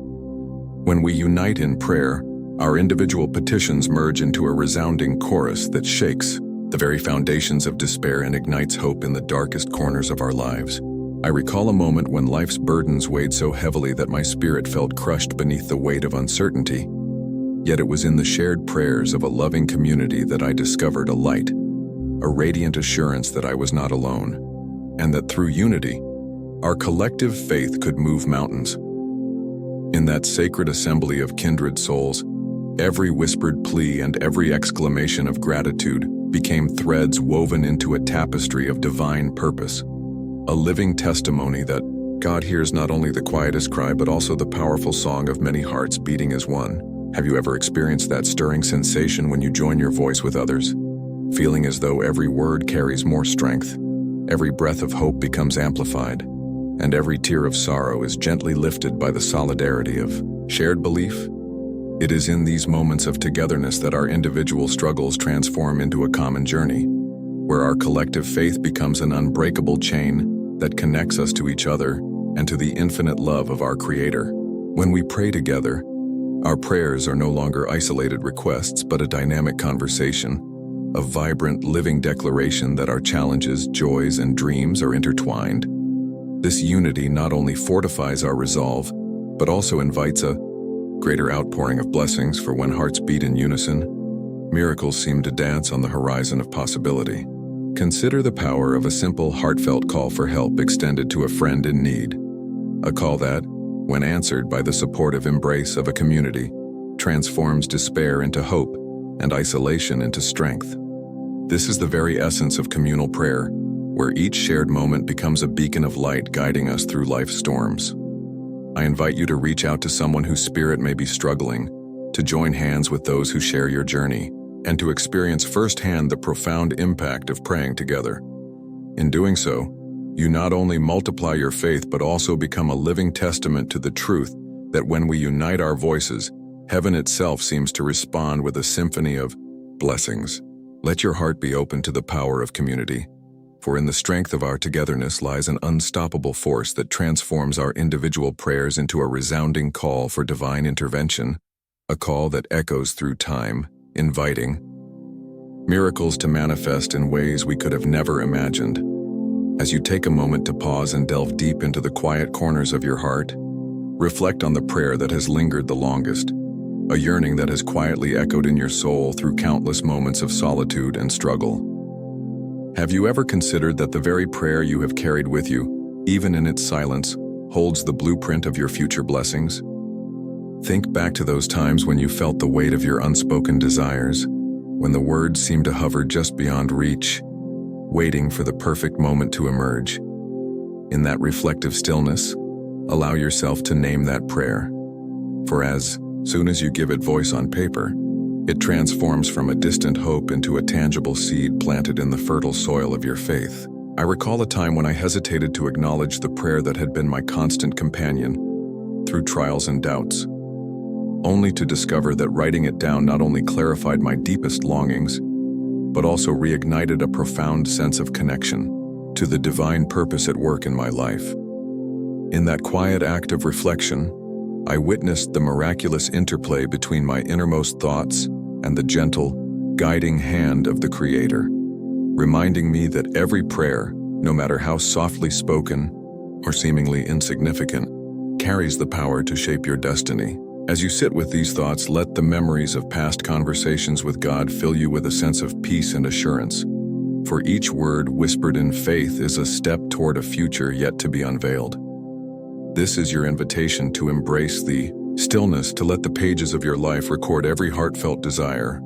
When we unite in prayer, our individual petitions merge into a resounding chorus that shakes the very foundations of despair and ignites hope in the darkest corners of our lives. I recall a moment when life's burdens weighed so heavily that my spirit felt crushed beneath the weight of uncertainty. Yet it was in the shared prayers of a loving community that I discovered a light, a radiant assurance that I was not alone, and that through unity, our collective faith could move mountains. In that sacred assembly of kindred souls, every whispered plea and every exclamation of gratitude became threads woven into a tapestry of divine purpose, a living testimony that God hears not only the quietest cry but also the powerful song of many hearts beating as one. Have you ever experienced that stirring sensation when you join your voice with others, feeling as though every word carries more strength, every breath of hope becomes amplified, and every tear of sorrow is gently lifted by the solidarity of shared belief? It is in these moments of togetherness that our individual struggles transform into a common journey, where our collective faith becomes an unbreakable chain that connects us to each other and to the infinite love of our Creator. When we pray together, our prayers are no longer isolated requests but a dynamic conversation, a vibrant, living declaration that our challenges, joys, and dreams are intertwined. This unity not only fortifies our resolve, but also invites a greater outpouring of blessings, for when hearts beat in unison, miracles seem to dance on the horizon of possibility. Consider the power of a simple, heartfelt call for help extended to a friend in need. A call that, when answered by the supportive embrace of a community, transforms despair into hope and isolation into strength. This is the very essence of communal prayer, where each shared moment becomes a beacon of light guiding us through life's storms. I invite you to reach out to someone whose spirit may be struggling, to join hands with those who share your journey, and to experience firsthand the profound impact of praying together. In doing so, you not only multiply your faith but also become a living testament to the truth that when we unite our voices, heaven itself seems to respond with a symphony of blessings. Let your heart be open to the power of community, for in the strength of our togetherness lies an unstoppable force that transforms our individual prayers into a resounding call for divine intervention, a call that echoes through time, inviting miracles to manifest in ways we could have never imagined. As you take a moment to pause and delve deep into the quiet corners of your heart, reflect on the prayer that has lingered the longest, a yearning that has quietly echoed in your soul through countless moments of solitude and struggle. Have you ever considered that the very prayer you have carried with you, even in its silence, holds the blueprint of your future blessings? Think back to those times when you felt the weight of your unspoken desires, when the words seemed to hover just beyond reach, waiting for the perfect moment to emerge. In that reflective stillness, allow yourself to name that prayer. For as soon as you give it voice on paper, it transforms from a distant hope into a tangible seed planted in the fertile soil of your faith. I recall a time when I hesitated to acknowledge the prayer that had been my constant companion through trials and doubts, only to discover that writing it down not only clarified my deepest longings, but also reignited a profound sense of connection to the divine purpose at work in my life. In that quiet act of reflection, I witnessed the miraculous interplay between my innermost thoughts and the gentle, guiding hand of the Creator, reminding me that every prayer, no matter how softly spoken or seemingly insignificant, carries the power to shape your destiny. As you sit with these thoughts, let the memories of past conversations with God fill you with a sense of peace and assurance. For each word whispered in faith is a step toward a future yet to be unveiled. This is your invitation to embrace the stillness, to let the pages of your life record every heartfelt desire,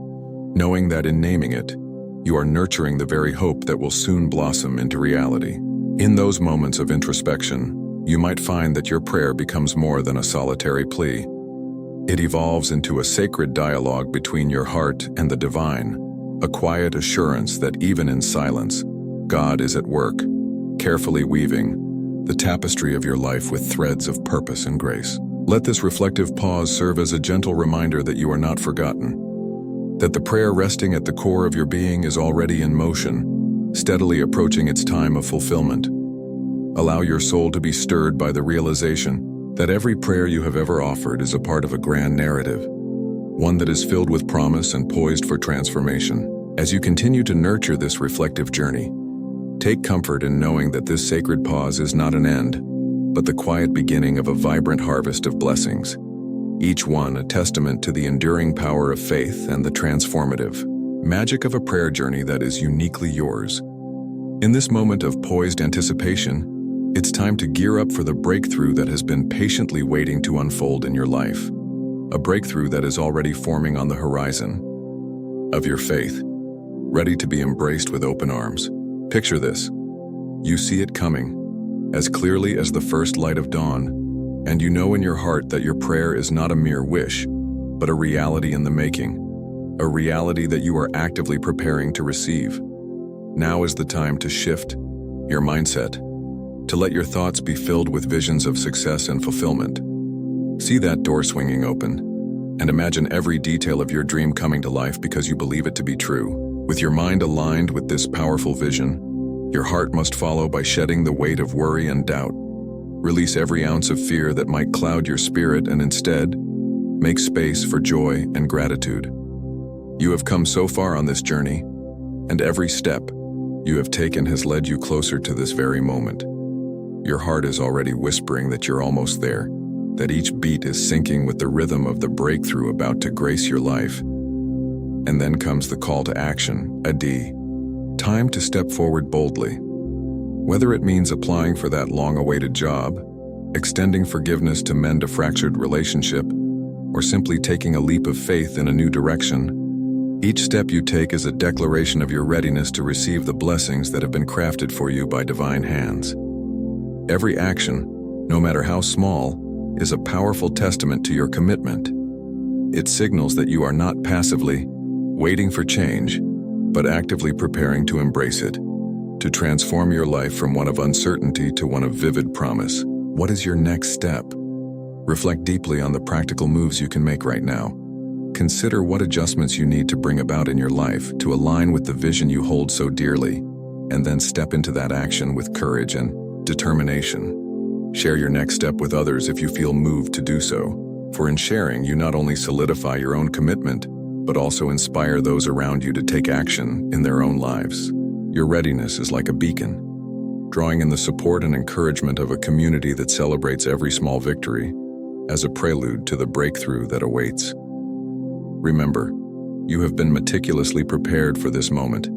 knowing that in naming it, you are nurturing the very hope that will soon blossom into reality. In those moments of introspection, you might find that your prayer becomes more than a solitary plea. It evolves into a sacred dialogue between your heart and the divine, a quiet assurance that even in silence, God is at work, carefully weaving the tapestry of your life with threads of purpose and grace. Let this reflective pause serve as a gentle reminder that you are not forgotten, that the prayer resting at the core of your being is already in motion, steadily approaching its time of fulfillment. Allow your soul to be stirred by the realization that every prayer you have ever offered is a part of a grand narrative, one that is filled with promise and poised for transformation. As you continue to nurture this reflective journey, Take comfort in knowing that this sacred pause is not an end, but the quiet beginning of a vibrant harvest of blessings, each one a testament to the enduring power of faith and the transformative magic of a prayer journey that is uniquely yours. In this moment of poised anticipation, it's time to gear up for the breakthrough that has been patiently waiting to unfold in your life. A breakthrough that is already forming on the horizon of your faith, ready to be embraced with open arms. Picture this. You see it coming, as clearly as the first light of dawn, and you know in your heart that your prayer is not a mere wish, but a reality in the making, a reality that you are actively preparing to receive. Now is the time to shift your mindset, to let your thoughts be filled with visions of success and fulfillment. See that door swinging open, and imagine every detail of your dream coming to life because you believe it to be true. With your mind aligned with this powerful vision, your heart must follow by shedding the weight of worry and doubt. Release every ounce of fear that might cloud your spirit and instead, make space for joy and gratitude. You have come so far on this journey, and every step you have taken has led you closer to this very moment. Your heart is already whispering that you're almost there, that each beat is syncing with the rhythm of the breakthrough about to grace your life. And then comes the call to action, a D. Time to step forward boldly. Whether it means applying for that long-awaited job, extending forgiveness to mend a fractured relationship, or simply taking a leap of faith in a new direction, each step you take is a declaration of your readiness to receive the blessings that have been crafted for you by divine hands. Every action, no matter how small, is a powerful testament to your commitment. It signals that you are not passively waiting for change, but actively preparing to embrace it, to transform your life from one of uncertainty to one of vivid promise. What is your next step? Reflect deeply on the practical moves you can make right now. Consider what adjustments you need to bring about in your life to align with the vision you hold so dearly, and then step into that action with courage and determination. Share your next step with others if you feel moved to do so, for in sharing, you not only solidify your own commitment, but also inspire those around you to take action in their own lives. Your readiness is like a beacon, drawing in the support and encouragement of a community that celebrates every small victory as a prelude to the breakthrough that awaits. Remember, you have been meticulously prepared for this moment.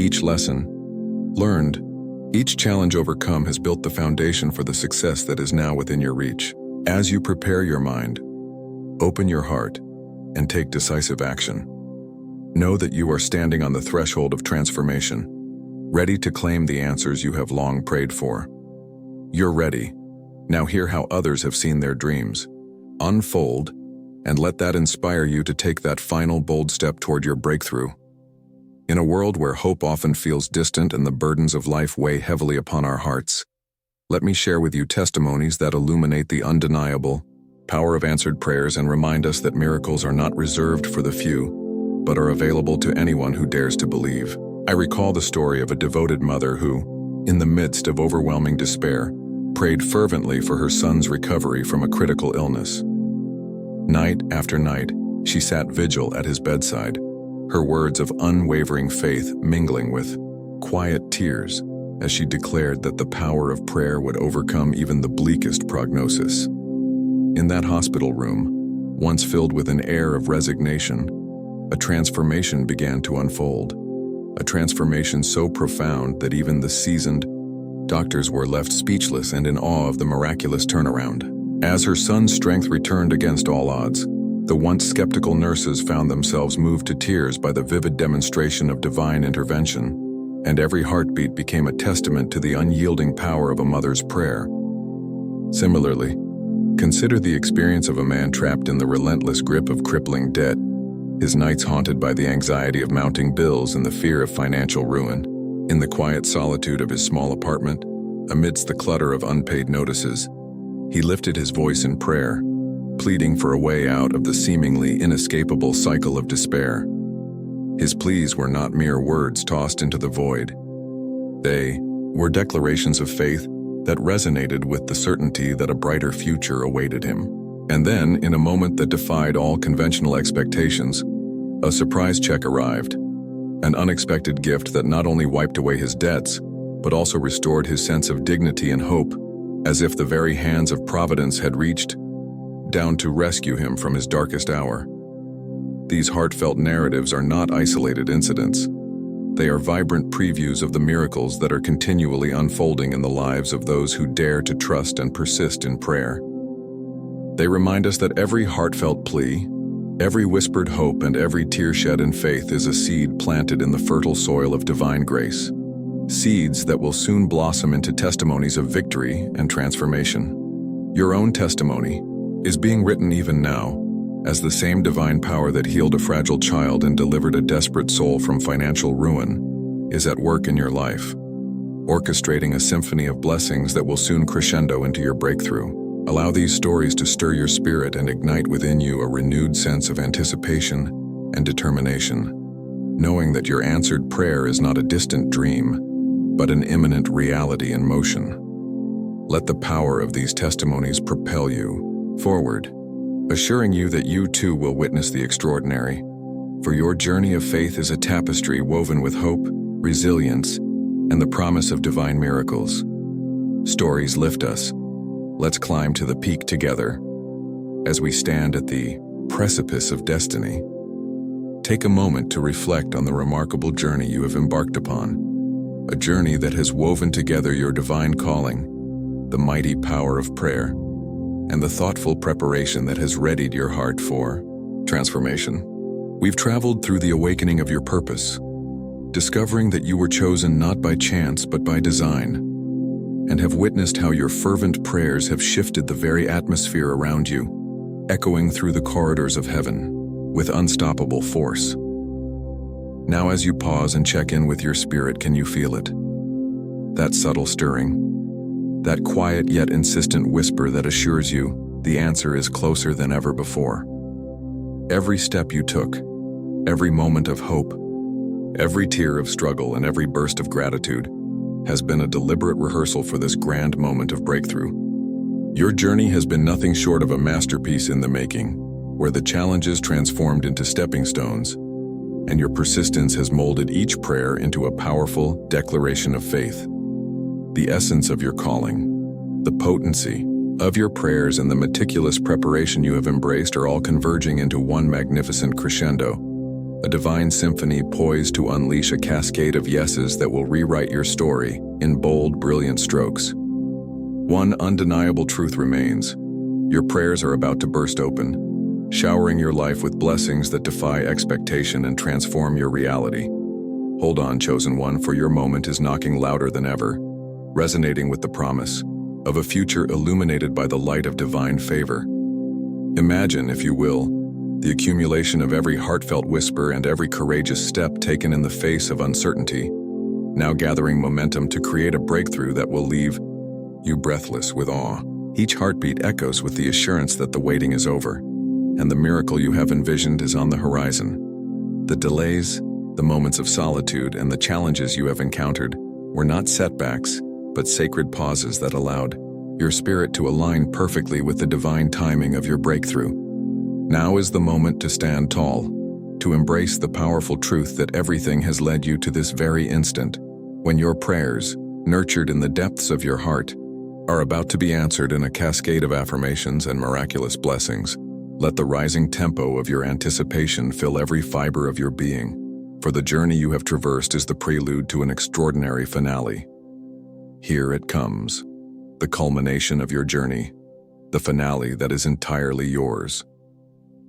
Each lesson learned, each challenge overcome has built the foundation for the success that is now within your reach. As you prepare your mind, open your heart, and take decisive action, know that you are standing on the threshold of transformation, ready to claim the answers you have long prayed for. You're ready. Now hear how others have seen their dreams unfold, and let that inspire you to take that final bold step toward your breakthrough. In a world where hope often feels distant and the burdens of life weigh heavily upon our hearts, let me share with you testimonies that illuminate the undeniable power of answered prayers and remind us that miracles are not reserved for the few, but are available to anyone who dares to believe. I recall the story of a devoted mother who, in the midst of overwhelming despair, prayed fervently for her son's recovery from a critical illness. Night after night, she sat vigil at his bedside, her words of unwavering faith mingling with quiet tears as she declared that the power of prayer would overcome even the bleakest prognosis. In that hospital room, once filled with an air of resignation, a transformation began to unfold. A transformation so profound that even the seasoned doctors were left speechless and in awe of the miraculous turnaround. As her son's strength returned against all odds, the once skeptical nurses found themselves moved to tears by the vivid demonstration of divine intervention, and every heartbeat became a testament to the unyielding power of a mother's prayer. Similarly, consider the experience of a man trapped in the relentless grip of crippling debt, his nights haunted by the anxiety of mounting bills and the fear of financial ruin. In the quiet solitude of his small apartment, amidst the clutter of unpaid notices, he lifted his voice in prayer, pleading for a way out of the seemingly inescapable cycle of despair. His pleas were not mere words tossed into the void. They were declarations of faith that resonated with the certainty that a brighter future awaited him. And then, in a moment that defied all conventional expectations, a surprise check arrived, an unexpected gift that not only wiped away his debts, but also restored his sense of dignity and hope, as if the very hands of Providence had reached down to rescue him from his darkest hour. These heartfelt narratives are not isolated incidents. They are vibrant previews of the miracles that are continually unfolding in the lives of those who dare to trust and persist in prayer. They remind us that every heartfelt plea, every whispered hope, and every tear shed in faith is a seed planted in the fertile soil of divine grace. Seeds that will soon blossom into testimonies of victory and transformation. Your own testimony is being written even now, as the same divine power that healed a fragile child and delivered a desperate soul from financial ruin is at work in your life, orchestrating a symphony of blessings that will soon crescendo into your breakthrough. Allow these stories to stir your spirit and ignite within you a renewed sense of anticipation and determination, knowing that your answered prayer is not a distant dream, but an imminent reality in motion. Let the power of these testimonies propel you forward, assuring you that you too will witness the extraordinary. For your journey of faith is a tapestry woven with hope, resilience, and the promise of divine miracles. Stories lift us. Let's climb to the peak together. As we stand at the precipice of destiny, take a moment to reflect on the remarkable journey you have embarked upon. A journey that has woven together your divine calling, the mighty power of prayer, and the thoughtful preparation that has readied your heart for transformation. We've traveled through the awakening of your purpose, discovering that you were chosen not by chance but by design, and have witnessed how your fervent prayers have shifted the very atmosphere around you, echoing through the corridors of heaven with unstoppable force. Now, as you pause and check in with your spirit, can you feel it? That subtle stirring, that quiet yet insistent whisper that assures you the answer is closer than ever before. Every step you took, every moment of hope, every tear of struggle, and every burst of gratitude has been a deliberate rehearsal for this grand moment of breakthrough. Your journey has been nothing short of a masterpiece in the making, where the challenges transformed into stepping stones, and your persistence has molded each prayer into a powerful declaration of faith. The essence of your calling, the potency of your prayers, and the meticulous preparation you have embraced are all converging into one magnificent crescendo, a divine symphony poised to unleash a cascade of yeses that will rewrite your story in bold, brilliant strokes. One undeniable truth remains: your prayers are about to burst open, showering your life with blessings that defy expectation and transform your reality. Hold on, chosen one, for your moment is knocking louder than ever, resonating with the promise of a future illuminated by the light of divine favor. Imagine, if you will, the accumulation of every heartfelt whisper and every courageous step taken in the face of uncertainty, now gathering momentum to create a breakthrough that will leave you breathless with awe. Each heartbeat echoes with the assurance that the waiting is over, and the miracle you have envisioned is on the horizon. The delays, the moments of solitude, and the challenges you have encountered were not setbacks, but sacred pauses that allowed your spirit to align perfectly with the divine timing of your breakthrough. Now is the moment to stand tall, to embrace the powerful truth that everything has led you to this very instant, when your prayers, nurtured in the depths of your heart, are about to be answered in a cascade of affirmations and miraculous blessings. Let the rising tempo of your anticipation fill every fiber of your being, for the journey you have traversed is the prelude to an extraordinary finale. Here it comes, the culmination of your journey, the finale that is entirely yours.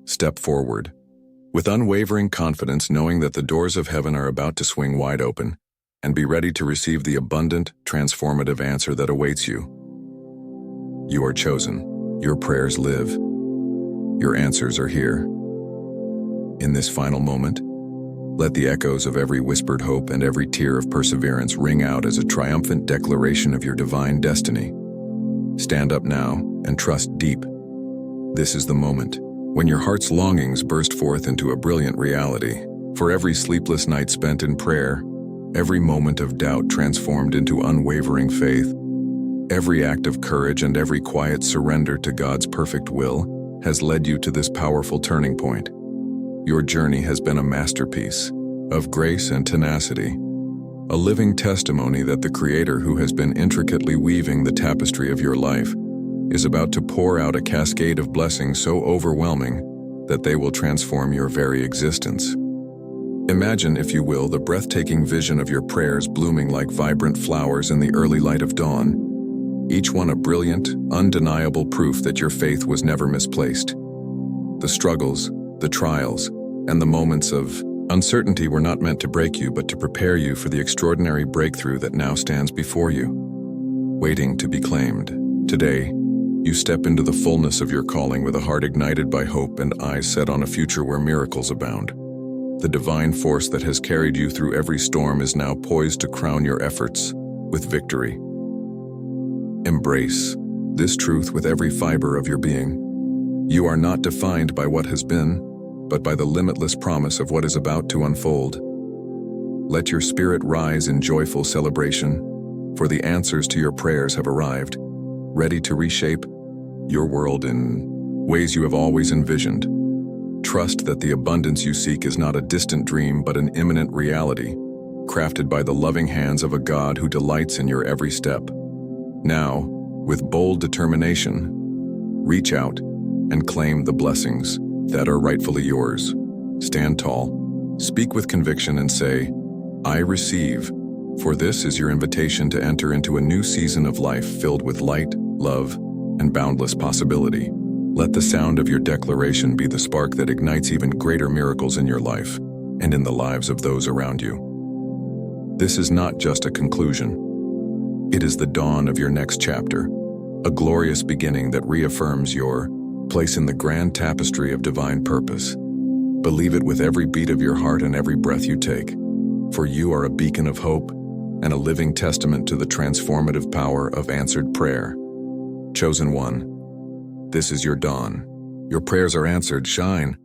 Step forward, with unwavering confidence, knowing that the doors of heaven are about to swing wide open, and be ready to receive the abundant, transformative answer that awaits you. You are chosen. Your prayers live. Your answers are here. In this final moment, let the echoes of every whispered hope and every tear of perseverance ring out as a triumphant declaration of your divine destiny. Stand up now and trust deep. This is the moment when your heart's longings burst forth into a brilliant reality. For every sleepless night spent in prayer, every moment of doubt transformed into unwavering faith, every act of courage and every quiet surrender to God's perfect will has led you to this powerful turning point. Your journey has been a masterpiece of grace and tenacity, a living testimony that the Creator, who has been intricately weaving the tapestry of your life, is about to pour out a cascade of blessings so overwhelming that they will transform your very existence. Imagine, if you will, the breathtaking vision of your prayers blooming like vibrant flowers in the early light of dawn, each one a brilliant, undeniable proof that your faith was never misplaced. The struggles, the trials, and the moments of uncertainty were not meant to break you, but to prepare you for the extraordinary breakthrough that now stands before you, waiting to be claimed. Today, you step into the fullness of your calling with a heart ignited by hope and eyes set on a future where miracles abound. The divine force that has carried you through every storm is now poised to crown your efforts with victory. Embrace this truth with every fiber of your being. You are not defined by what has been, but by the limitless promise of what is about to unfold. Let your spirit rise in joyful celebration, for the answers to your prayers have arrived, ready to reshape your world in ways you have always envisioned. Trust that the abundance you seek is not a distant dream, but an imminent reality, crafted by the loving hands of a God who delights in your every step. Now, with bold determination, reach out and claim the blessings that are rightfully yours. Stand tall, speak with conviction, and say, "I receive," for this is your invitation to enter into a new season of life filled with light, love, and boundless possibility. Let the sound of your declaration be the spark that ignites even greater miracles in your life and in the lives of those around you. This is not just a conclusion. It is the dawn of your next chapter, a glorious beginning that reaffirms your place in the grand tapestry of divine purpose. Believe it with every beat of your heart and every breath you take, for you are a beacon of hope and a living testament to the transformative power of answered prayer. Chosen one, this is your dawn. Your prayers are answered. Shine,